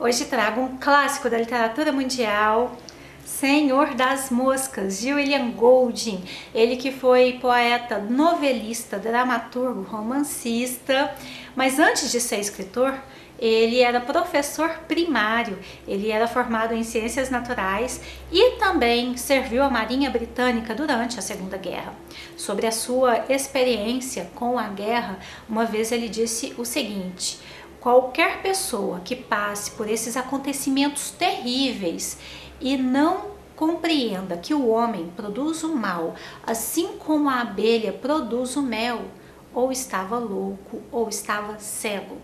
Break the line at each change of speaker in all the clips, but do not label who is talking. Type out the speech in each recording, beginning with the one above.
Hoje trago um clássico da literatura mundial, Senhor das Moscas, de William Golding. Ele que foi poeta, novelista, dramaturgo, romancista, mas antes de ser escritor, ele era professor primário, ele era formado em ciências naturais e também serviu a Marinha Britânica durante a Segunda Guerra. Sobre a sua experiência com a guerra, uma vez ele disse o seguinte: qualquer pessoa que passe por esses acontecimentos terríveis e não compreenda que o homem produz o mal, assim como a abelha produz o mel, ou estava louco ou estava cego.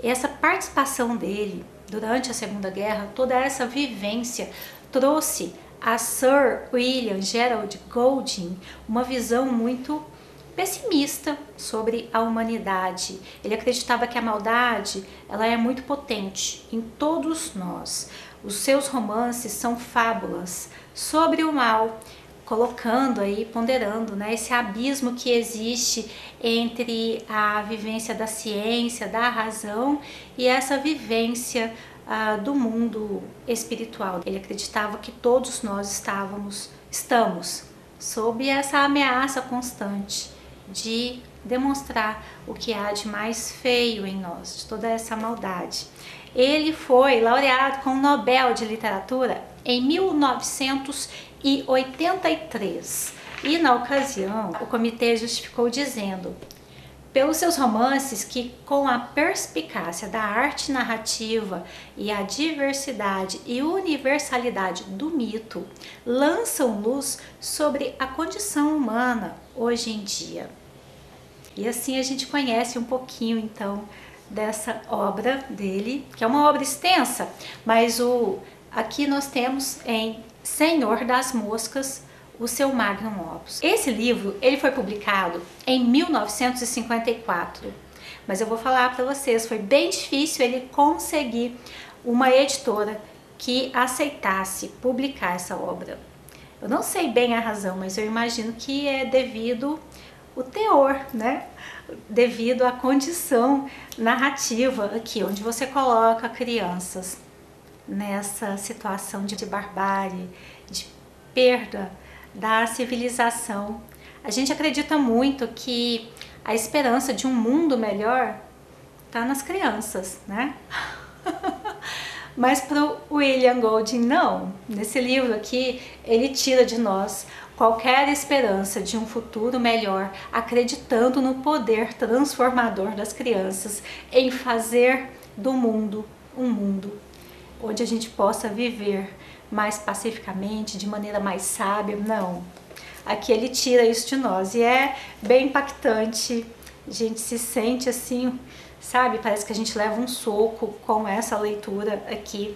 Essa participação dele durante a Segunda Guerra, toda essa vivência, trouxe a Sir William Gerald Golding uma visão muito pessimista sobre a humanidade. Ele acreditava que a maldade ela é muito potente em todos nós. Os seus romances são fábulas sobre o mal, colocando aí, ponderando, né, esse abismo que existe entre a vivência da ciência, da razão e essa vivência do mundo espiritual. Ele acreditava que todos nós estamos sob essa ameaça constante de demonstrar o que há de mais feio em nós, de toda essa maldade. Ele foi laureado com o Nobel de Literatura em 1983 e na ocasião o comitê justificou dizendo: pelos seus romances que, com a perspicácia da arte narrativa e a diversidade e universalidade do mito, lançam luz sobre a condição humana hoje em dia. E assim a gente conhece um pouquinho então dessa obra dele, que é uma obra extensa, mas aqui nós temos em Senhor das Moscas o seu magnum opus. Esse livro ele foi publicado em 1954, mas eu vou falar para vocês, foi bem difícil ele conseguir uma editora que aceitasse publicar essa obra. Eu não sei bem a razão, mas eu imagino que é devido o teor, né? Devido à condição narrativa aqui, onde você coloca crianças nessa situação de barbárie, de perda da civilização. A gente acredita muito que a esperança de um mundo melhor está nas crianças, né? Mas para o William Golding não. Nesse livro aqui, ele tira de nós qualquer esperança de um futuro melhor, acreditando no poder transformador das crianças em fazer do mundo um mundo onde a gente possa viver mais pacificamente, de maneira mais sábia. Não, aqui ele tira isso de nós e é bem impactante. A gente se sente assim, sabe, parece que a gente leva um soco com essa leitura aqui.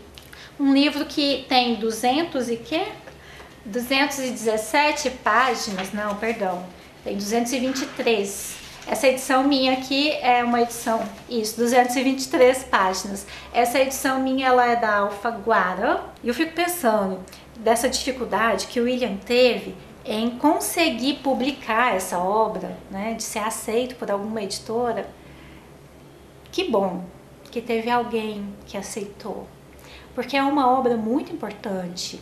Um livro que tem 217 páginas, não, perdão, tem 223. Essa edição minha aqui é uma edição, 223 páginas. Essa edição minha, ela é da Alfaguara. E eu fico pensando dessa dificuldade que o William teve em conseguir publicar essa obra, né, de ser aceito por alguma editora. Que bom que teve alguém que aceitou, porque é uma obra muito importante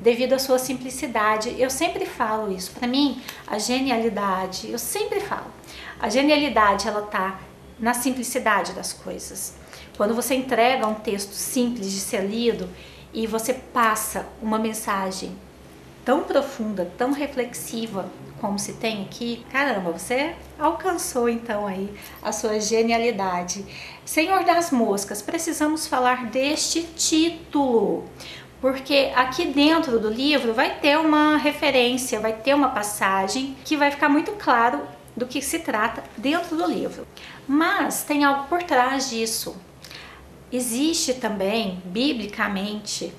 devido à sua simplicidade. Eu sempre falo isso, para mim a genialidade, eu sempre falo, a genialidade ela tá na simplicidade das coisas. Quando você entrega um texto simples de ser lido e você passa uma mensagem tão profunda, tão reflexiva como se tem aqui, caramba, você alcançou então aí a sua genialidade. Senhor das Moscas, precisamos falar deste título, porque aqui dentro do livro vai ter uma referência, vai ter uma passagem que vai ficar muito claro do que se trata dentro do livro. Mas tem algo por trás disso. Existe também, biblicamente,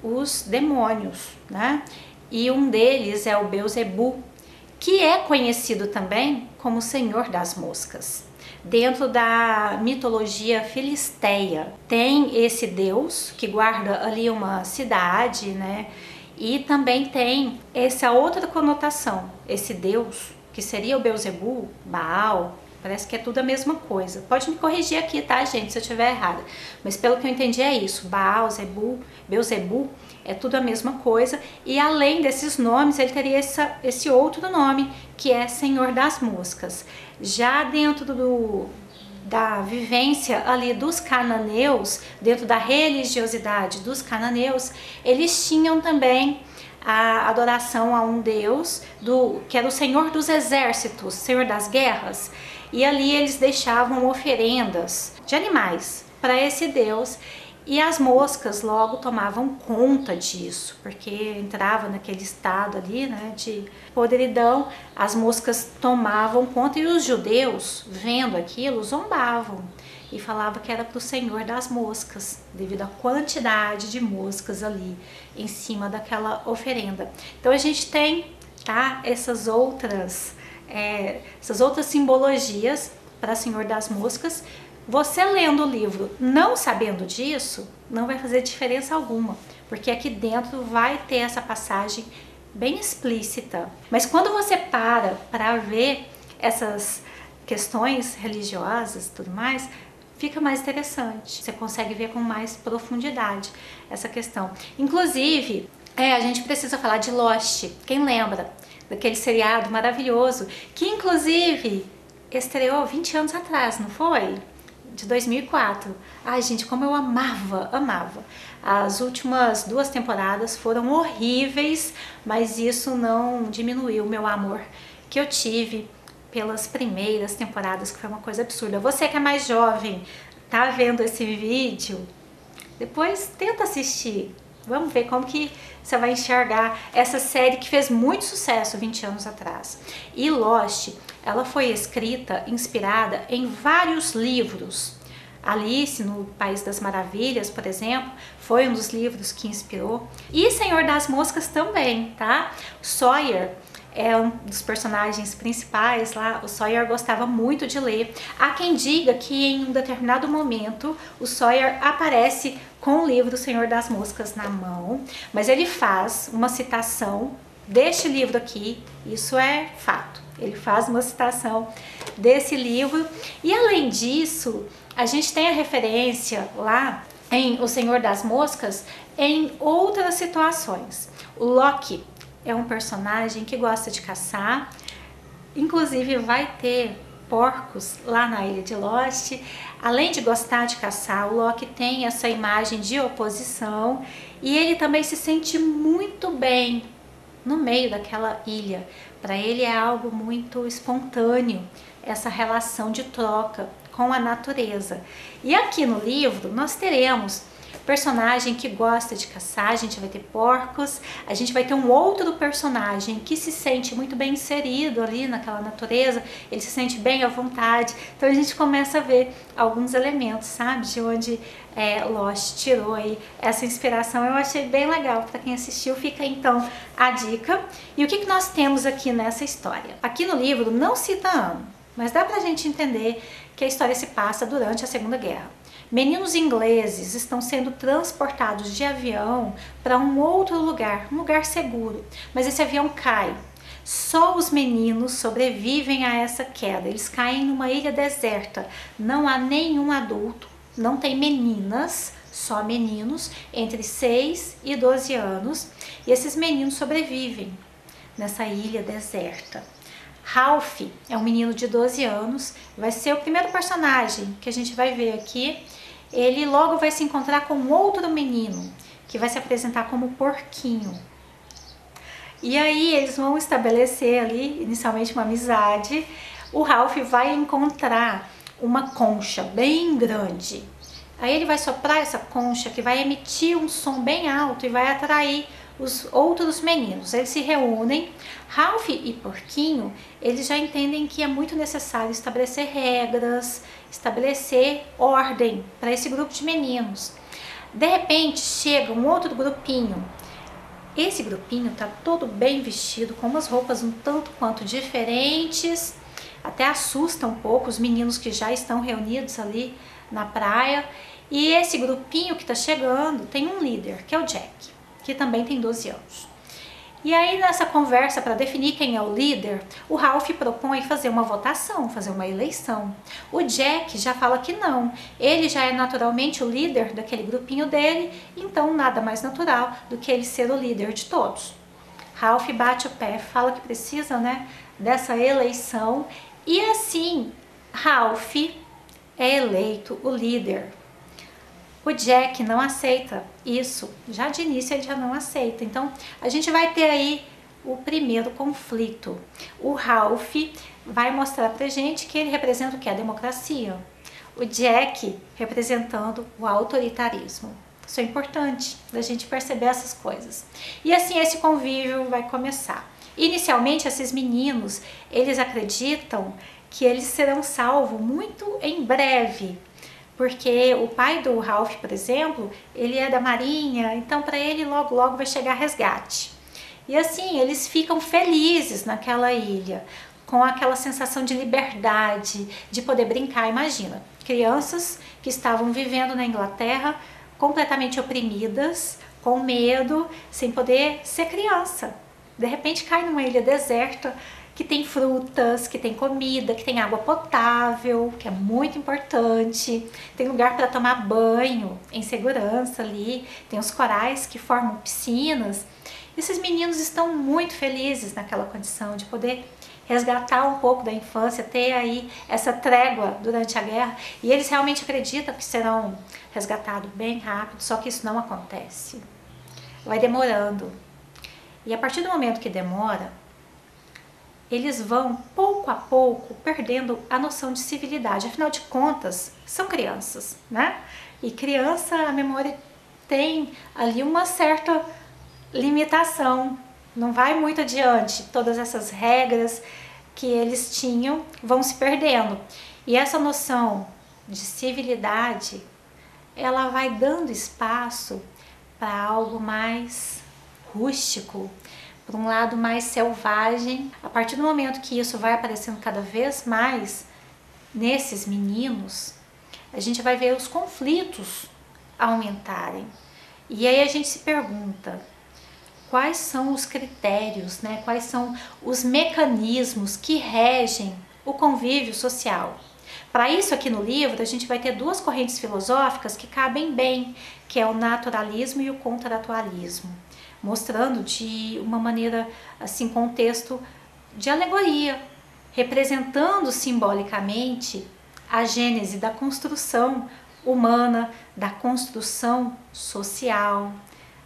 os demônios, né? E um deles é o Beelzebu, que é conhecido também como Senhor das Moscas. Dentro da mitologia filisteia, tem esse deus que guarda ali uma cidade, né? E também tem essa outra conotação, esse deus, que seria o Beelzebu, Baal, Parece que é tudo a mesma coisa. Pode me corrigir aqui, tá, gente, se eu estiver errada. Mas pelo que eu entendi é isso. Baal, Zebu, Beuzebu, é tudo a mesma coisa. E além desses nomes, ele teria esse outro nome, que é Senhor das Moscas. Já dentro da vivência ali dos cananeus, dentro da religiosidade dos cananeus, eles tinham também a adoração a um deus, que era o Senhor dos Exércitos, Senhor das Guerras, e ali eles deixavam oferendas de animais para esse deus, e as moscas logo tomavam conta disso, porque entrava naquele estado ali, né, de podridão. As moscas tomavam conta e os judeus, vendo aquilo, zombavam e falavam que era para o Senhor das Moscas, devido à quantidade de moscas ali em cima daquela oferenda. Então a gente tem, tá, essas outras simbologias para Senhor das Moscas. Você lendo o livro não sabendo disso, não vai fazer diferença alguma, porque aqui dentro vai ter essa passagem bem explícita. Mas quando você para ver essas questões religiosas e tudo mais, fica mais interessante. Você consegue ver com mais profundidade essa questão. Inclusive, a gente precisa falar de Lost. Quem lembra daquele seriado maravilhoso que inclusive estreou 20 anos atrás, não foi? De 2004. Ai, gente, como eu amava. As últimas 2 temporadas foram horríveis, mas isso não diminuiu o meu amor que eu tive pelas primeiras temporadas, que foi uma coisa absurda. Você que é mais jovem, tá vendo esse vídeo, depois tenta assistir. Vamos ver como que você vai enxergar essa série que fez muito sucesso 20 anos atrás. E Lost, ela foi escrita, inspirada em vários livros. Alice no País das Maravilhas, por exemplo, foi um dos livros que inspirou. E Senhor das Moscas também, tá? Sawyer é um dos personagens principais lá. O Sawyer gostava muito de ler. Há quem diga que em um determinado momento o Sawyer aparece com o livro Senhor das Moscas na mão, mas ele faz uma citação deste livro aqui, isso é fato. Ele faz uma citação desse livro e além disso, a gente tem a referência lá em O Senhor das Moscas em outras situações. O Loki é um personagem que gosta de caçar, inclusive vai ter porcos lá na ilha de Lost. Além de gostar de caçar, o Loki tem essa imagem de oposição e ele também se sente muito bem no meio daquela ilha. Para ele é algo muito espontâneo, essa relação de troca com a natureza. E aqui no livro nós teremos personagem que gosta de caçar, a gente vai ter porcos, a gente vai ter um outro personagem que se sente muito bem inserido ali naquela natureza, ele se sente bem à vontade. Então a gente começa a ver alguns elementos, sabe, de onde Lost tirou aí essa inspiração. Eu achei bem legal, para quem assistiu fica então a dica. E o que nós temos aqui nessa história? Aqui no livro não cita ano, mas dá pra gente entender que a história se passa durante a Segunda Guerra. Meninos ingleses estão sendo transportados de avião para um outro lugar, um lugar seguro, mas esse avião cai. Só os meninos sobrevivem a essa queda, eles caem numa ilha deserta, não há nenhum adulto, não tem meninas, só meninos entre 6 e 12 anos, e esses meninos sobrevivem nessa ilha deserta. Ralph é um menino de 12 anos, vai ser o primeiro personagem que a gente vai ver aqui. Ele logo vai se encontrar com outro menino, que vai se apresentar como Porquinho. E aí eles vão estabelecer ali, inicialmente, uma amizade. O Ralph vai encontrar uma concha bem grande. Aí ele vai soprar essa concha, que vai emitir um som bem alto e vai atrair os outros meninos. Eles se reúnem. Ralph e Porquinho, eles já entendem que é muito necessário estabelecer regras, estabelecer ordem para esse grupo de meninos. De repente chega um outro grupinho. Esse grupinho tá todo bem vestido, com umas roupas um tanto quanto diferentes, até assusta um pouco os meninos que já estão reunidos ali na praia. E esse grupinho que tá chegando tem um líder, que é o Jack, que também tem 12 anos. E aí nessa conversa para definir quem é o líder, o Ralph propõe fazer uma votação, fazer uma eleição. O Jack já fala que não, ele já é naturalmente o líder daquele grupinho dele, então nada mais natural do que ele ser o líder de todos. Ralph bate o pé, fala que precisa, né, dessa eleição e assim Ralph é eleito o líder. O Jack não aceita isso, já de início ele já não aceita. Então a gente vai ter aí o primeiro conflito. O Ralph vai mostrar pra gente que ele representa o que? A democracia. O Jack representando o autoritarismo. Isso é importante da gente perceber essas coisas. E assim esse convívio vai começar. Inicialmente esses meninos, eles acreditam que eles serão salvos muito em breve. Porque o pai do Ralph, por exemplo, ele é da marinha, então para ele logo logo vai chegar resgate. E assim, eles ficam felizes naquela ilha, com aquela sensação de liberdade, de poder brincar. Imagina, crianças que estavam vivendo na Inglaterra, completamente oprimidas, com medo, sem poder ser criança. De repente cai numa ilha deserta, que tem frutas, que tem comida, que tem água potável, que é muito importante, tem lugar para tomar banho em segurança ali, tem os corais que formam piscinas. Esses meninos estão muito felizes naquela condição de poder resgatar um pouco da infância, ter aí essa trégua durante a guerra, e eles realmente acreditam que serão resgatados bem rápido, só que isso não acontece. Vai demorando. E a partir do momento que demora, eles vão, pouco a pouco, perdendo a noção de civilidade. Afinal de contas, são crianças, né? E criança, a memória tem ali uma certa limitação. Não vai muito adiante. Todas essas regras que eles tinham vão se perdendo. E essa noção de civilidade, ela vai dando espaço para algo mais rústico, por um lado mais selvagem. A partir do momento que isso vai aparecendo cada vez mais nesses meninos, a gente vai ver os conflitos aumentarem. E aí a gente se pergunta, quais são os critérios, né? Quais são os mecanismos que regem o convívio social? Para isso, aqui no livro, a gente vai ter duas correntes filosóficas que cabem bem, que é o naturalismo e o contratualismo, mostrando de uma maneira, assim, contexto de alegoria, representando simbolicamente a gênese da construção humana, da construção social,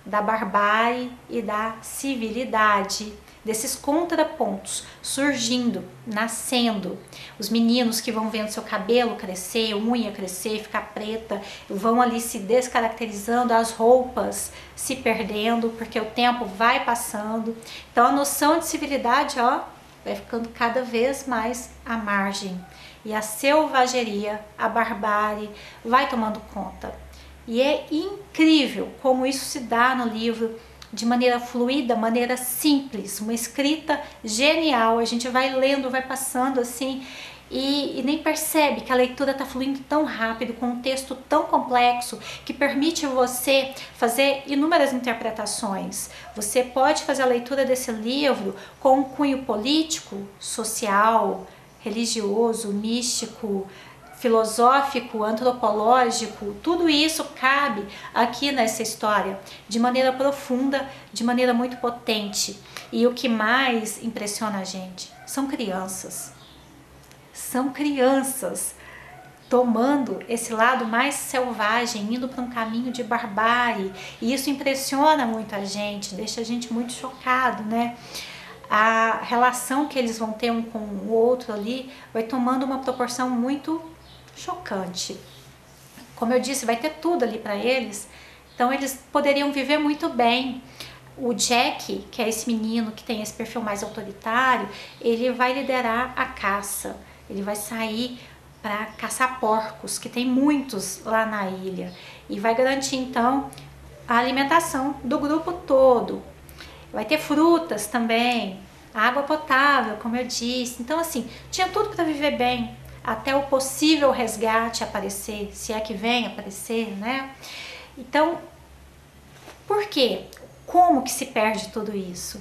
da barbárie e da civilidade, desses contrapontos surgindo, nascendo. Os meninos que vão vendo seu cabelo crescer, unha crescer, ficar preta, vão ali se descaracterizando, as roupas se perdendo, porque o tempo vai passando. Então a noção de civilidade, ó, vai ficando cada vez mais à margem. E a selvageria, a barbárie vai tomando conta. E é incrível como isso se dá no livro, de maneira fluida, maneira simples, uma escrita genial. A gente vai lendo, vai passando assim e nem percebe que a leitura está fluindo tão rápido, com um texto tão complexo, que permite você fazer inúmeras interpretações. Você pode fazer a leitura desse livro com um cunho político, social, religioso, místico, filosófico, antropológico, tudo isso cabe aqui nessa história de maneira profunda, de maneira muito potente. E o que mais impressiona a gente são crianças. São crianças tomando esse lado mais selvagem, indo para um caminho de barbárie. E isso impressiona muito a gente, deixa a gente muito chocado, né? A relação que eles vão ter um com o outro ali vai tomando uma proporção muito chocante. Como eu disse, vai ter tudo ali para eles, então eles poderiam viver muito bem. O Jack, que é esse menino que tem esse perfil mais autoritário, ele vai liderar a caça, ele vai sair para caçar porcos, que tem muitos lá na ilha, e vai garantir então a alimentação do grupo todo. Vai ter frutas também, água potável, como eu disse. Então assim, tinha tudo para viver bem, até o possível resgate aparecer, se é que vem aparecer, né? Então, por quê? Como que se perde tudo isso?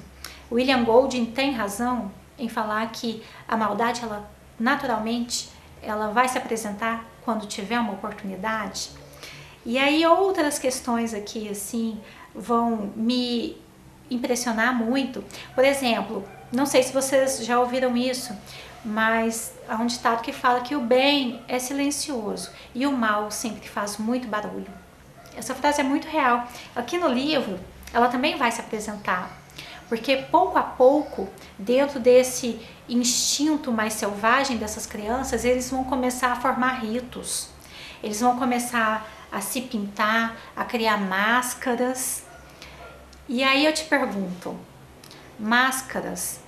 O William Golding tem razão em falar que a maldade, ela naturalmente, ela vai se apresentar quando tiver uma oportunidade. E aí outras questões aqui, assim, vão me impressionar muito. Por exemplo, não sei se vocês já ouviram isso, mas há um ditado que fala que o bem é silencioso e o mal sempre faz muito barulho. Essa frase é muito real. Aqui no livro, ela também vai se apresentar, porque pouco a pouco, dentro desse instinto mais selvagem dessas crianças, eles vão começar a formar ritos, eles vão começar a se pintar, a criar máscaras. E aí eu te pergunto, máscaras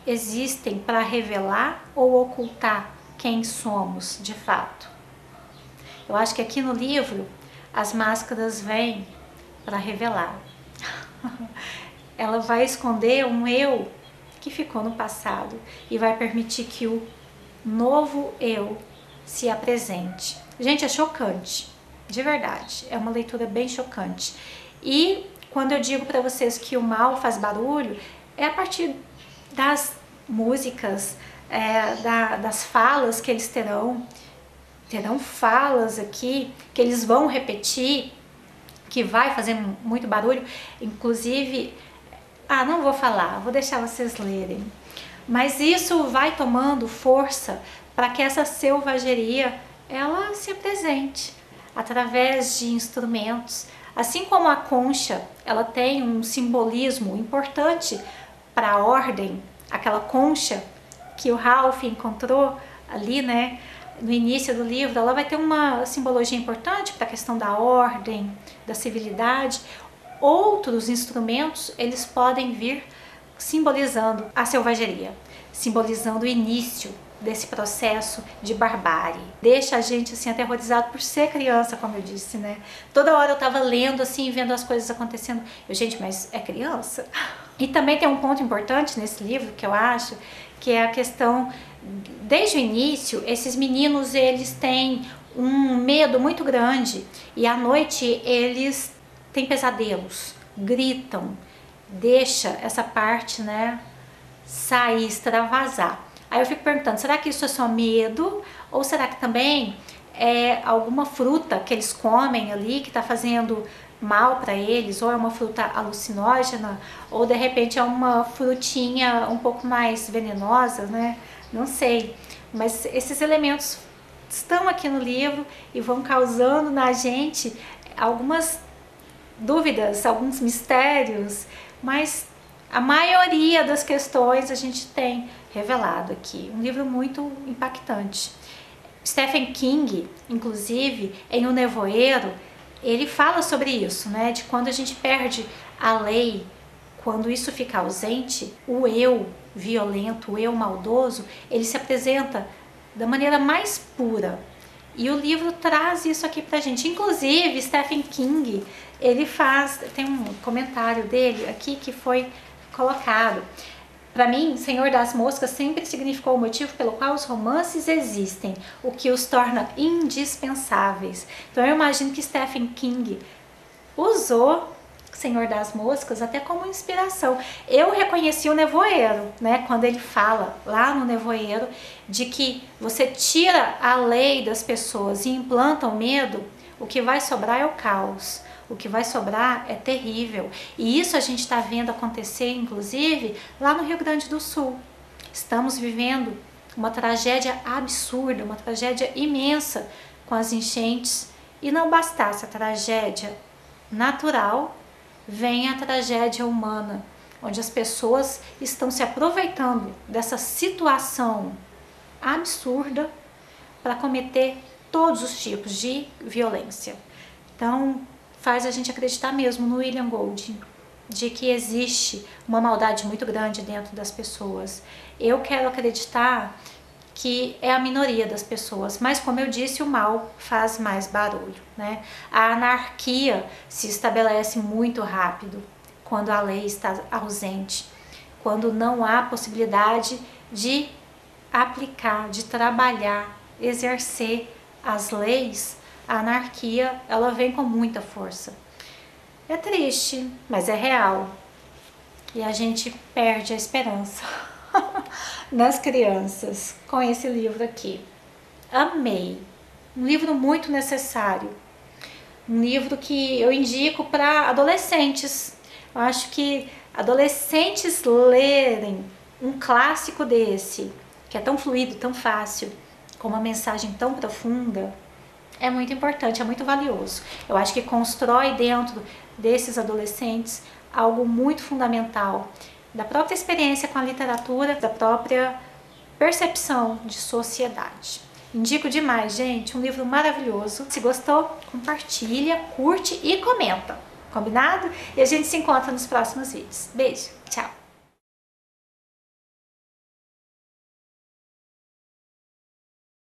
existem para revelar ou ocultar quem somos de fato? Eu acho que aqui no livro as máscaras vêm para revelar. Ela vai esconder um eu que ficou no passado e vai permitir que o novo eu se apresente. Gente, é chocante, de verdade, é uma leitura bem chocante. E quando eu digo para vocês que o mal faz barulho, é a partir das músicas, das falas que eles terão falas aqui que eles vão repetir, que vai fazer muito barulho, inclusive, não vou falar, vou deixar vocês lerem, mas isso vai tomando força para que essa selvageria ela se apresente através de instrumentos, assim como a concha, ela tem um simbolismo importante para a ordem, aquela concha que o Ralph encontrou ali, né, no início do livro, ela vai ter uma simbologia importante para a questão da ordem, da civilidade. Outros instrumentos, eles podem vir simbolizando a selvageria, simbolizando o início desse processo de barbárie. Deixa a gente assim aterrorizado por ser criança, como eu disse, né? Toda hora eu tava lendo assim, vendo as coisas acontecendo. Gente, mas é criança? E também tem um ponto importante nesse livro que eu acho, que é a questão, desde o início, esses meninos, eles têm um medo muito grande e à noite eles têm pesadelos, gritam, deixa essa parte, né, sair, extravasar. Aí eu fico perguntando, será que isso é só medo ou será que também é alguma fruta que eles comem ali que está fazendo mal para eles, ou é uma fruta alucinógena, ou de repente é uma frutinha um pouco mais venenosa, né? Não sei, mas esses elementos estão aqui no livro e vão causando na gente algumas dúvidas, alguns mistérios, mas a maioria das questões a gente tem revelado aqui. Um livro muito impactante. Stephen King, inclusive, em O Nevoeiro, ele fala sobre isso, né? De quando a gente perde a lei, quando isso fica ausente, o eu violento, o eu maldoso, ele se apresenta da maneira mais pura. E o livro traz isso aqui pra gente. Inclusive, Stephen King, ele tem um comentário dele aqui que foi colocado. Para mim, Senhor das Moscas sempre significou o motivo pelo qual os romances existem, o que os torna indispensáveis. Então eu imagino que Stephen King usou Senhor das Moscas até como inspiração. Eu reconheci o Nevoeiro, né, quando ele fala lá no Nevoeiro de que você tira a lei das pessoas e implanta o medo, o que vai sobrar é o caos. O que vai sobrar é terrível. E isso a gente está vendo acontecer, inclusive, lá no Rio Grande do Sul. Estamos vivendo uma tragédia absurda, uma tragédia imensa com as enchentes. E não bastasse a tragédia natural, vem a tragédia humana, onde as pessoas estão se aproveitando dessa situação absurda para cometer todos os tipos de violência. Então, faz a gente acreditar mesmo no William Golding, de que existe uma maldade muito grande dentro das pessoas. Eu quero acreditar que é a minoria das pessoas, mas como eu disse, o mal faz mais barulho, né? A anarquia se estabelece muito rápido quando a lei está ausente, quando não há possibilidade de aplicar, de trabalhar, exercer as leis. A anarquia, ela vem com muita força. É triste, mas é real. e a gente perde a esperança nas crianças com esse livro aqui. Amei. Um livro muito necessário. Um livro que eu indico para adolescentes. Eu acho que adolescentes lerem um clássico desse, que é tão fluido, tão fácil, com uma mensagem tão profunda, é muito importante, é muito valioso. Eu acho que constrói dentro desses adolescentes algo muito fundamental da própria experiência com a literatura, da própria percepção de sociedade. Indico demais, gente, um livro maravilhoso. Se gostou, compartilha, curte e comenta. Combinado? E a gente se encontra nos próximos vídeos. Beijo, tchau!